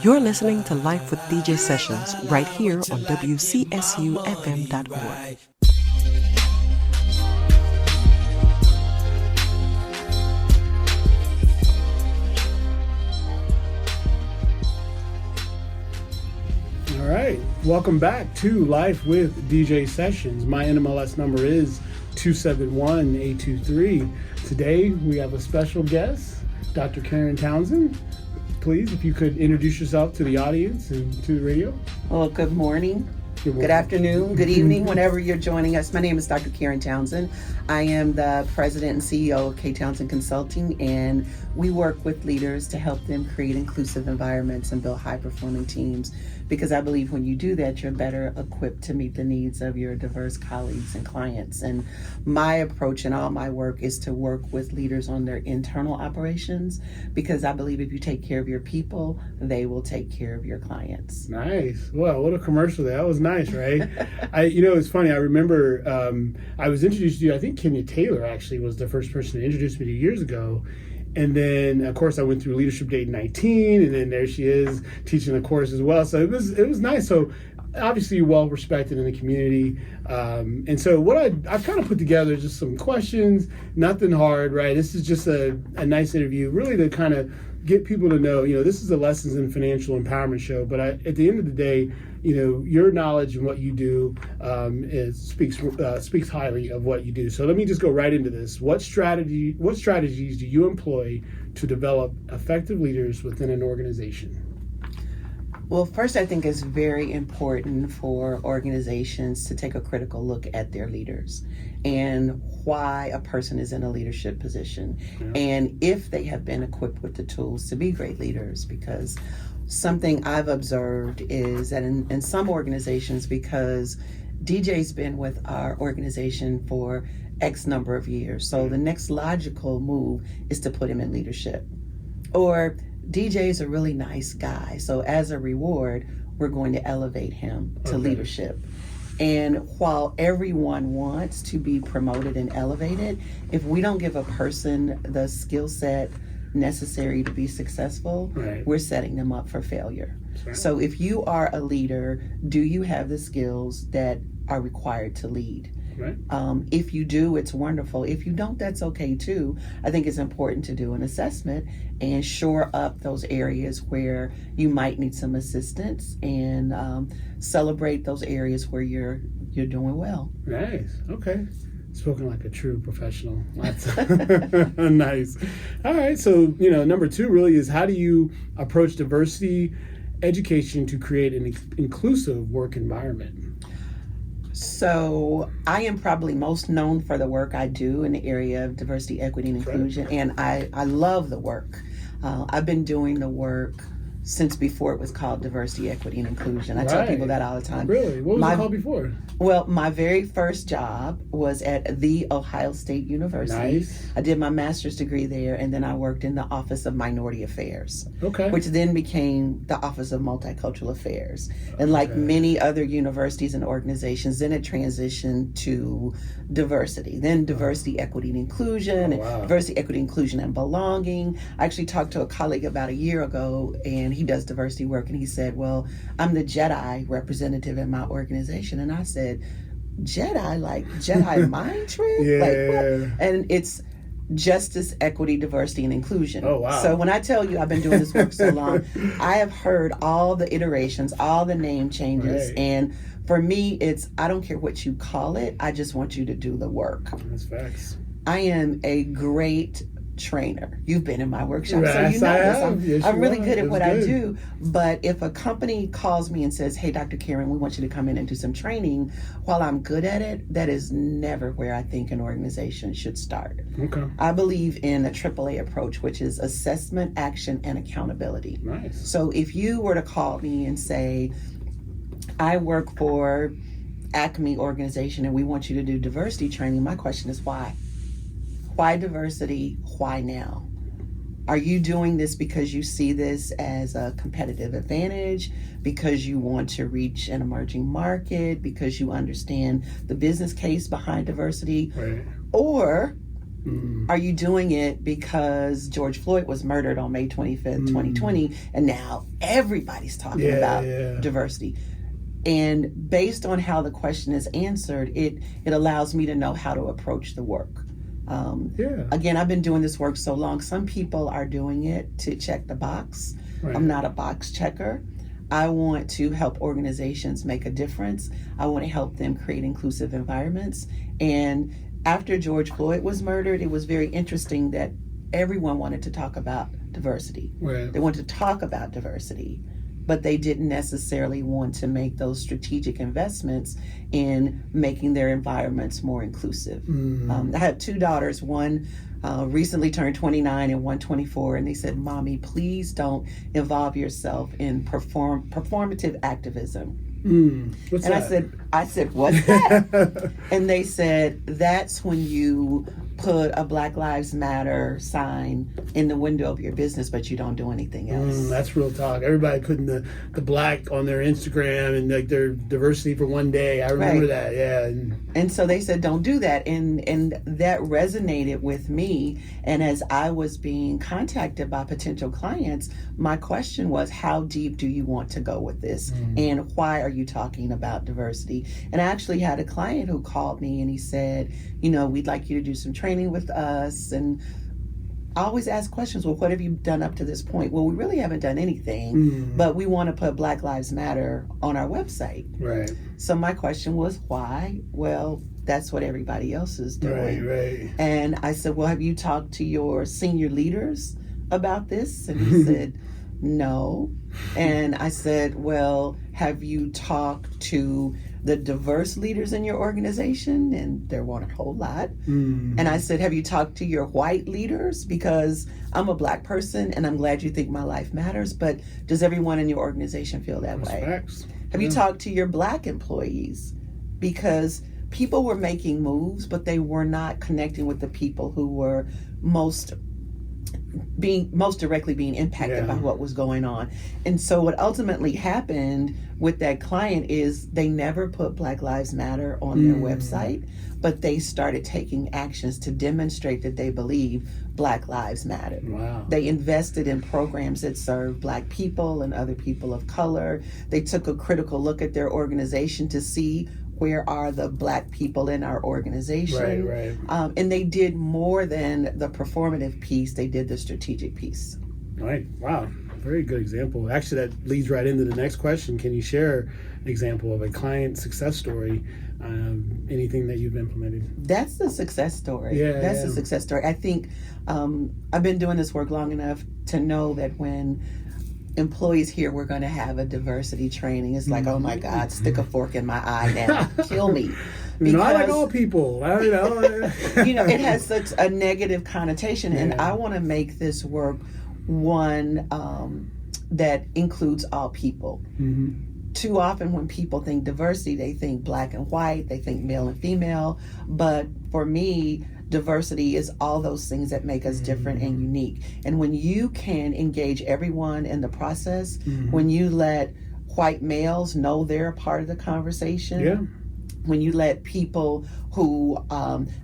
You're listening to Life with DJ Sessions right here on WCSUFM.org. All right, welcome back to Life with DJ Sessions. My NMLS number is 271823. Today we have a special guest, Dr. Karen Townsend. Please, if you could introduce yourself to the audience and to the radio. Well, good morning, good afternoon, good evening, whenever you're joining us. My name is Dr. Karen Townsend. I am the president and CEO of K. Townsend Consulting, and we work with leaders to help them create inclusive environments and build high-performing teams, because I believe when you do that, you're better equipped to meet the needs of your diverse colleagues and clients. And my approach in all my work is to work with leaders on their internal operations, because I believe if you take care of your people, they will take care of your clients. Nice. Well, what a commercial. That was nice, right? It's funny. I remember I was introduced to you, I think Kenya Taylor actually was the first person to introduce me to you years ago. And then, of course, I went through Leadership Day 19, and then there she is teaching the course as well. So it was nice. So obviously well respected in the community. And so what I've kind of put together is just some questions, nothing hard, right? This is just a nice interview, really to kind of get people to know, this is a Lessons in Financial Empowerment show, but at the end of the day, your knowledge and what you do speaks highly of what you do. So let me just go right into this. What strategies do you employ to develop effective leaders within an organization? Well, first, I think it's very important for organizations to take a critical look at their leaders and why a person is in a leadership position, and if they have been equipped with the tools to be great leaders. Because something I've observed is that in some organizations, because DJ's been with our organization for X number of years, so the next logical move is to put him in leadership. Or DJ is a really nice guy, so as a reward, we're going to elevate him to leadership. And while everyone wants to be promoted and elevated, if we don't give a person the skill set necessary to be successful, we're setting them up for failure. So if you are a leader, do you have the skills that are required to lead? If you do, it's wonderful. If you don't, that's okay too. I think it's important to do an assessment and shore up those areas where you might need some assistance, and celebrate those areas where you're doing well. Nice. Okay. Spoken like a true professional. That's nice. All right. So, number two really is, how do you approach diversity education to create an inclusive work environment? So I am probably most known for the work I do in the area of diversity, equity, and inclusion, and I love the work. I've been doing the work since before it was called diversity, equity, and inclusion. I tell people that all the time. Really? What was it called before? Well, my very first job was at the Ohio State University. Nice. I did my master's degree there, and then I worked in the Office of Minority Affairs, which then became the Office of Multicultural Affairs. And like many other universities and organizations, then it transitioned to diversity, then diversity, equity, and inclusion, and diversity, equity, inclusion, and belonging. I actually talked to a colleague about a year ago, and he does diversity work, and he said, well, I'm the Jedi representative in my organization. And I said, Jedi, like Jedi mind trick? Like what? And it's justice, equity, diversity, and inclusion. Oh, wow. So when I tell you I've been doing this work so long, I have heard all the iterations, all the name changes. And for me, it's, I don't care what you call it, I just want you to do the work. That's facts. I am a great trainer. You've been in my workshop, yes, so you know this. I'm really good at what I good. do. But if a company calls me and says, hey, Dr. Karen, we want you to come in and do some training, while I'm good at it, that is never where I think an organization should start. I believe in a AAA approach, which is assessment, action, and accountability. Nice. So if you were to call me and say, I work for Acme organization and we want you to do diversity training, my question is why? Why diversity? Why now? Are you doing this because you see this as a competitive advantage, because you want to reach an emerging market, because you understand the business case behind diversity? Or Are you doing it because George Floyd was murdered on May 25th, 2020, and now everybody's talking about diversity? And based on how the question is answered, it allows me to know how to approach the work. Again, I've been doing this work so long. Some people are doing it to check the box. Right. I'm not a box checker. I want to help organizations make a difference. I want to help them create inclusive environments. And after George Floyd was murdered, it was very interesting that everyone wanted to talk about diversity. Right. They wanted to talk about diversity, but they didn't necessarily want to make those strategic investments in making their environments more inclusive. I have two daughters, one recently turned 29 and one 24, and they said, "Mommy, please don't involve yourself in performative activism." What's and that? I said, "What's that?" And they said, "That's when you put a Black Lives Matter sign in the window of your business, but you don't do anything else." That's real talk. Everybody putting the black on their Instagram and like their diversity for one day. I remember that. Yeah. And so they said, "Don't do that." And that resonated with me. And as I was being contacted by potential clients, my question was, how deep do you want to go with this? And why are you talking about diversity? And I actually had a client who called me and he said, "We'd like you to do some training with us." And I always ask questions, well, what have you done up to this point? Well, we really haven't done anything, but we want to put Black Lives Matter on our website. Right. So my question was, why? Well, that's what everybody else is doing. Right. And I said, well, have you talked to your senior leaders about this? And he said, no. And I said, well, have you talked to the diverse leaders in your organization? And there weren't a whole lot. And I said, have you talked to your white leaders? Because I'm a Black person and I'm glad you think my life matters, but does everyone in your organization feel that way? Facts. Have you talked to your Black employees? Because people were making moves, but they were not connecting with the people who were most directly being impacted by what was going on. And so what ultimately happened with that client is they never put Black Lives Matter on their website, but they started taking actions to demonstrate that they believe Black Lives Matter. Wow. They invested in programs that serve Black people and other people of color. They took a critical look at their organization to see where are the Black people in our organization. Right. And they did more than the performative piece, they did the strategic piece. Right. Wow. Very good example. Actually, that leads right into the next question. Can you share an example of a client success story? Anything that you've implemented? That's the success story. That's the success story. I think I've been doing this work long enough to know that when employees hear we're going to have a diversity training, it's like, oh my God, stick a fork in my eye now, kill me. Because, I like all people. It has such a negative connotation, and I want to make this work one that includes all people. Too often when people think diversity, they think Black and white, they think male and female, but for me, diversity is all those things that make us different and unique. And when you can engage everyone in the process, when you let white males know they're a part of the conversation, when you let people who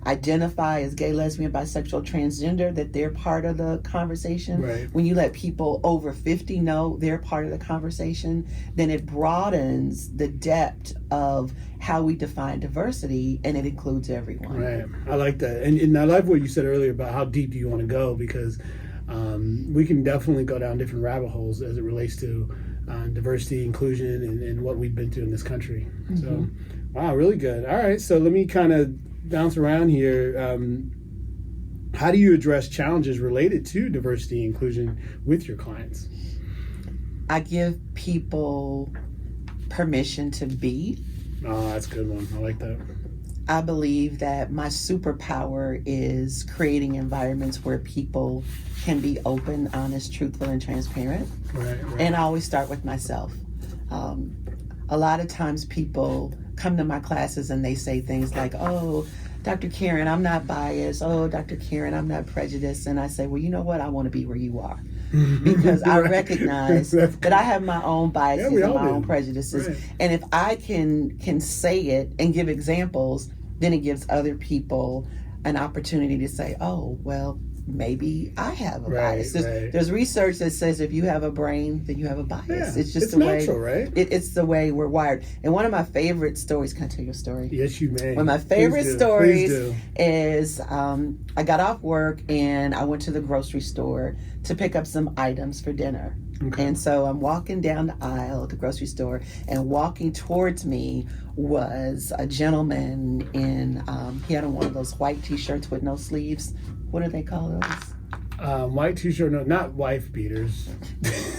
identify as gay, lesbian, bisexual, transgender, that they're part of the conversation, when you let people over 50 know they're part of the conversation, then it broadens the depth of how we define diversity, and it includes everyone. Right. I like that. And I like what you said earlier about how deep do you want to go, because we can definitely go down different rabbit holes as it relates to diversity, inclusion, and what we've been through in this country. So, wow, really good. All right, so let me kind of bounce around here. How do you address challenges related to diversity and inclusion with your clients? I give people permission to be. Oh, that's a good one. I like that. I believe that my superpower is creating environments where people can be open, honest, truthful, and transparent. Right. And I always start with myself. A lot of times people come to my classes and they say things like, oh, Dr. Karen, I'm not biased. Oh, Dr. Karen, I'm not prejudiced. And I say, well, you know what? I want to be where you are. Because I recognize that I have my own biases and my own prejudices. And if I can say it and give examples, then it gives other people an opportunity to say, oh, well, maybe I have a Right, bias. right. There's research that says if you have a brain, then you have a bias. Yeah, It's just it's the natural, way, right? it's the way we're wired. And one of my favorite stories, can I tell you a story? Yes, you may. One of my favorite Please do. stories Please do. is I got off work and I went to the grocery store to pick up some items for dinner. Okay. And so I'm walking down the aisle at the grocery store, and walking towards me was a gentleman in, he had on one of those white t-shirts with no sleeves. What do they call those? White t-shirt, no, not wife beaters.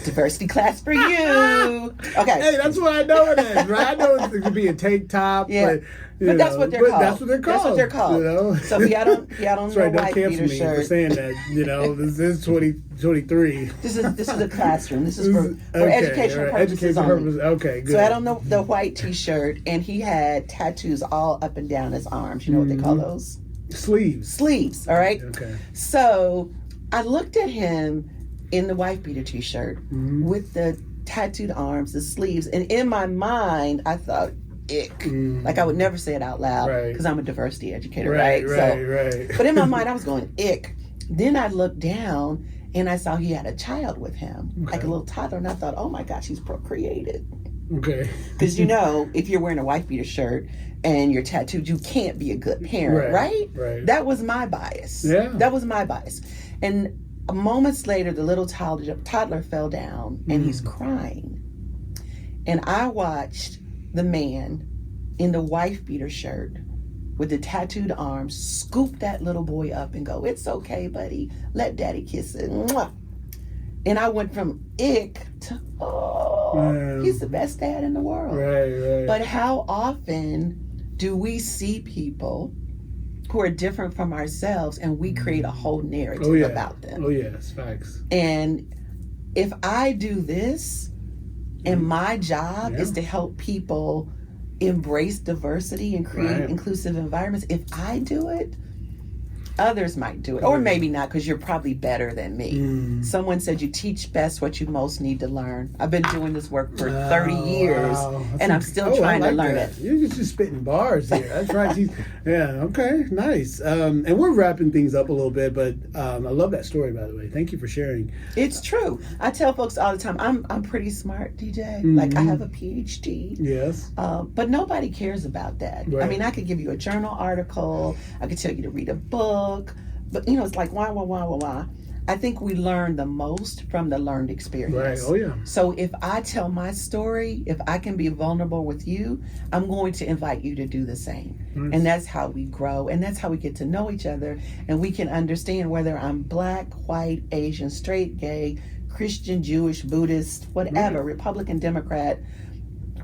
Diversity class for you. Okay. Hey, that's what I know it is, right? I know it could be a tank top, Yeah. but that's what they're called. That's what they're called. That's what they're called. You know? So he had on That's no right. Don't white cancel beater me for shirt. saying that. You know, this is 2023. This is a classroom. This is for educational purposes Educational only. purposes. Okay, good. So I had on the white t-shirt, and he had tattoos all up and down his arms. You know what they call those? Sleeves. Sleeves, all right? Okay. So I looked at him in the wife beater t-shirt with the tattooed arms, the sleeves, and in my mind, I thought, ick. Like I would never say it out loud because I'm a diversity educator, right? Right. But in my mind, I was going, ick. Then I looked down and I saw he had a child with him, like a little toddler, and I thought, oh my gosh, he's procreated. Okay. Because you know, if you're wearing a wife beater shirt and you're tattooed, you can't be a good parent, right? Right. That was my bias. Yeah. That was my bias. And moments later, the little toddler fell down and he's crying. And I watched the man in the wife beater shirt with the tattooed arms scoop that little boy up and go, it's okay, buddy. Let daddy kiss it. Mwah. And I went from ick to, he's the best dad in the world. Right. But how often do we see people who are different from ourselves and we create a whole narrative about them? Oh, yes, facts. And if I do this, and my job is to help people embrace diversity and create inclusive environments, if I do it, others might do it. Or maybe not, because you're probably better than me. Someone said you teach best what you most need to learn. I've been doing this work for 30 years, and I'm still trying to learn it. You're just spitting bars here. That's right. Yeah, okay, nice. And we're wrapping things up a little bit, but I love that story, by the way. Thank you for sharing. It's true. I tell folks all the time, I'm pretty smart, DJ. Like, I have a PhD. Yes. But nobody cares about that. Right. I mean, I could give you a journal article. I could tell you to read a book. But, you know, it's like, why? I think we learn the most from the learned experience. Right. Oh, yeah. So if I tell my story, if I can be vulnerable with you, I'm going to invite you to do the same. Nice. And that's how we grow. And that's how we get to know each other. And we can understand whether I'm black, white, Asian, straight, gay, Christian, Jewish, Buddhist, whatever, Republican, Democrat.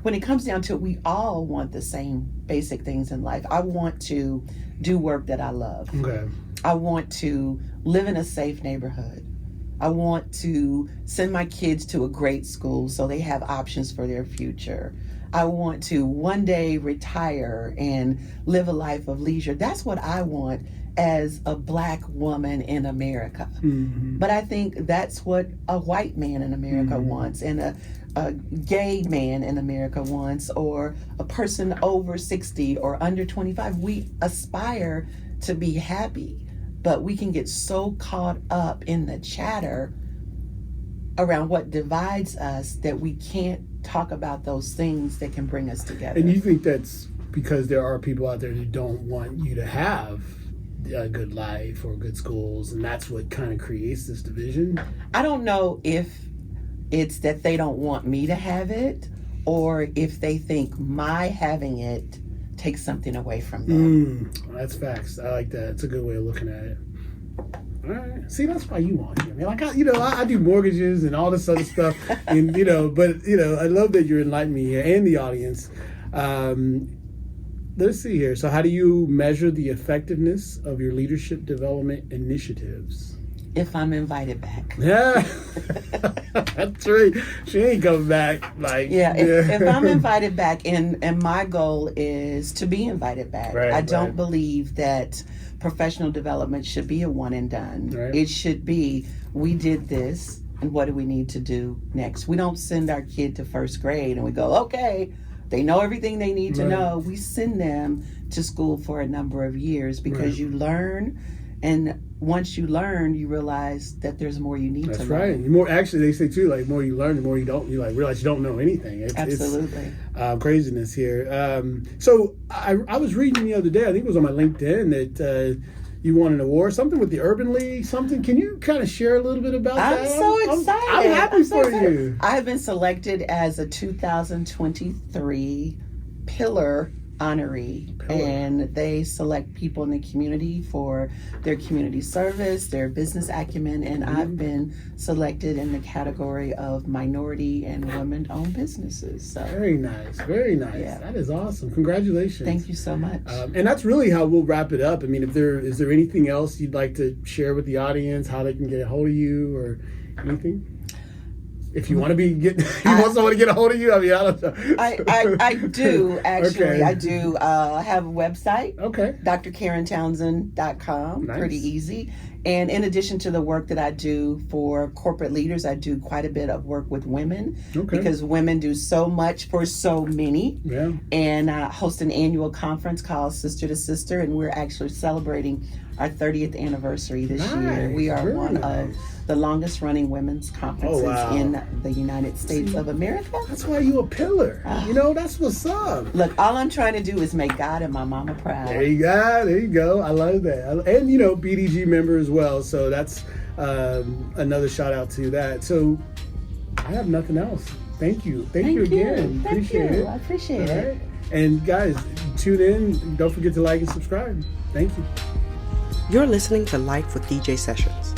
When it comes down to it, we all want the same basic things in life. I want to do work that I love. Okay. I want to live in a safe neighborhood. I want to send my kids to a great school so they have options for their future. I want to one day retire and live a life of leisure. That's what I want as a black woman in America. But I think that's what a white man in America wants, and a gay man in America wants, or a person over 60 or under 25. We aspire to be happy, but we can get so caught up in the chatter around what divides us that we can't talk about those things that can bring us together. And you think that's because there are people out there who don't want you to have a good life or good schools, and that's what kind of creates this division? I don't know if it's that they don't want me to have it, or if they think my having it takes something away from them. That's facts. I like that. It's a good way of looking at it. All right. See, that's why you want here. I mean, like, I do mortgages and all this other stuff, and but I love that you're enlightening me here and the audience. Let's see here. So, how do you measure the effectiveness of your leadership development initiatives? If I'm invited back. Yeah, that's right. She ain't coming back. If I'm invited back, and my goal is to be invited back. I don't believe that professional development should be a one and done. It should be, we did this, and what do we need to do next? We don't send our kid to first grade and we go, okay, They know everything they need to know. We send them to school for a number of years because you learn, and once you learn, you realize that there's more you need to learn. That's right. The more, actually, they say too, like, more you learn, the more you don't, you like realize you don't know anything. Absolutely. It's craziness here. So I was reading the other day, I think it was on my LinkedIn, that you won an award, something with the Urban League, something. Can you kind of share a little bit about that? I'm so excited. I'm happy for you. I have been selected as a 2023 Pillar honoree, and they select people in the community for their community service, their business acumen, and I've been selected in the category of minority and women-owned businesses. So very nice, very nice. Yeah. That is awesome. Congratulations. Thank you so much. And that's really how we'll wrap it up. I mean, is there anything else you'd like to share with the audience, how they can get a hold of you or anything? If you want to want someone to get a hold of you, I mean, I don't know. I do, actually. Okay. I do have a website. Okay. drkarentownsend.com. Nice. Pretty easy. And in addition to the work that I do for corporate leaders, I do quite a bit of work with women. Okay. Because women do so much for so many. Yeah. And I host an annual conference called Sister to Sister, and we're actually celebrating our 30th anniversary this year. We are one of the longest running women's conferences in the United States of America. That's why you a pillar. That's what's up. Look, all I'm trying to do is make God and my mama proud. There you go. I love that. And, BDG member as well. So that's another shout out to that. So I have nothing else. Thank you. Thank you again. Appreciate it. I appreciate it. And guys, tune in. Don't forget to like and subscribe. Thank you. You're listening to Life with DJ Sessions.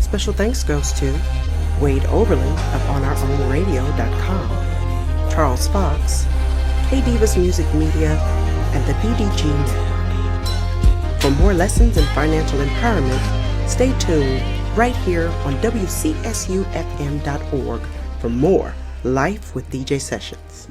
Special thanks goes to Wade Oberlin of OnOurOwnRadio.com, Charles Fox, K-Divas Music Media, and the BDG Network. For more lessons in financial empowerment, stay tuned right here on WCSUFM.org for more Life with DJ Sessions.